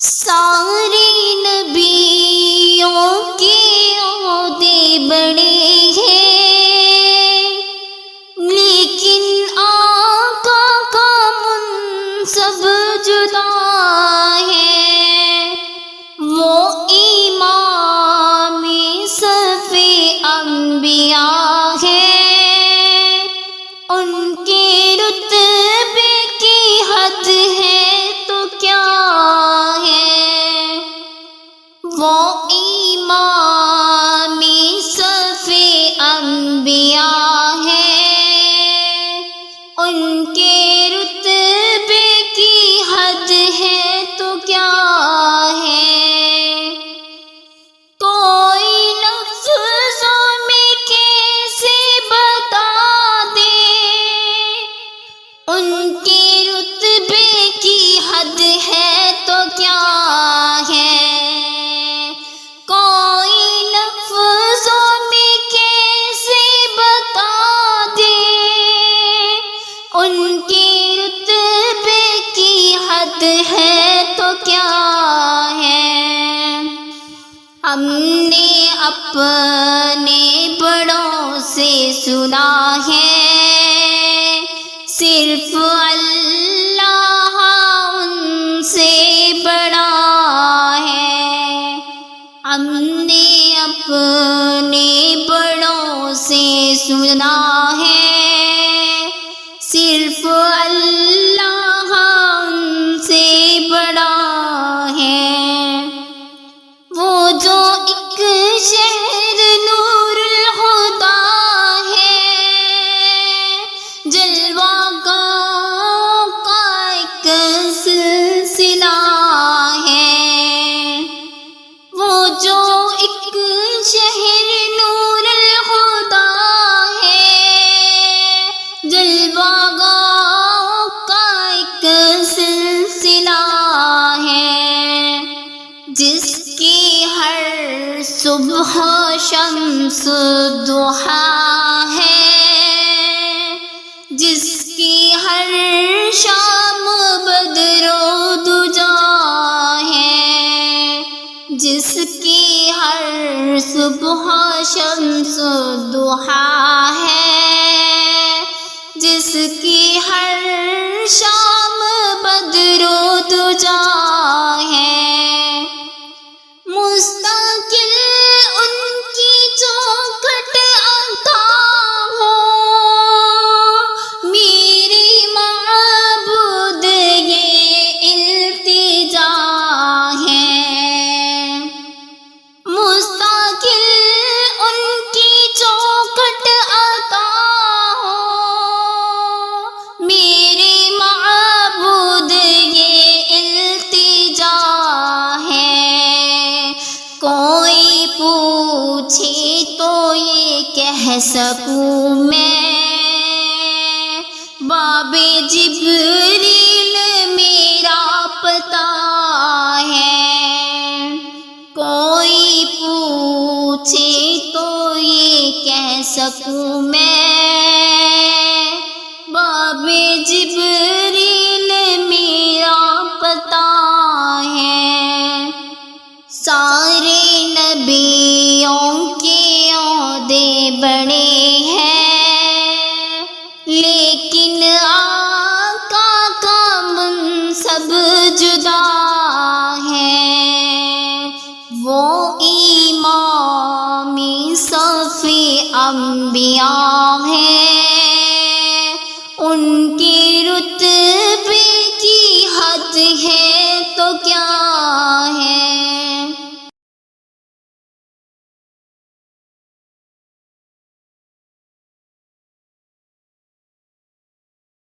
سارے نبیوں کے عہدے بڑے ہیں، لیکن آقا کا منصب جدا ہے۔ وہ امام صف انبیاء ہے، ان کے رتبے کی حد ہے تو کیا ہے۔ وہ امام صف انبیاء ہے، ان کے رتبے کی حد ہے تو کیا ہے۔ کوئی لفظوں میں کیسے بتا دے ان کے رتبے کی حد ہے تو کیا ہے۔ کوئی لفظوں میں کیسے بتا دے ان کے رتبے کی حد ہے تو کیا ہے۔ ہم نے اپنے بڑوں سے سنا ہے، صرف اللہ ان سے بڑا ہے۔ ہم نے اپنے بڑوں سے سنا ہے، صرف اللہ ان سے بڑا ہے۔ وہ جو ایک شہر نور الہدیٰ ہے، جلوہ گاہ کا ایک سلسلہ ہے۔ وہ جو ایک شہر نور الہدیٰ ہے، جلوہ گاہ کا ایک سلسلہ ہے، جس کی ہر صبح شمس ضحیٰ ہے، جس کی ہر شام بدر و دجا ہے، جس کی ہر صبح شمس ضحیٰ ہے، جس کی ہر شام بدر و دجا ہے۔ مستقل ان کی چوکھٹ عطا ہو، میرے معبود یہ التجا ہے۔ مستقل ان کی چوکھٹ عطا ہو، میرے معبود یہ التجا ہے۔ کوئی پوچھے تو یہ کہہ سکوں میں، باب جبریل میرا پتہ ہے۔ کوئی پوچھے تو یہ کہہ سکوں میں، باب جبریل میرا پتہ ہے۔ سارے نبیوں کے عہدے بڑے ہیں، لیکن آقا کا منصب جدا ہے۔ وہ امام صف انبیاء ہے، ان کے رتبے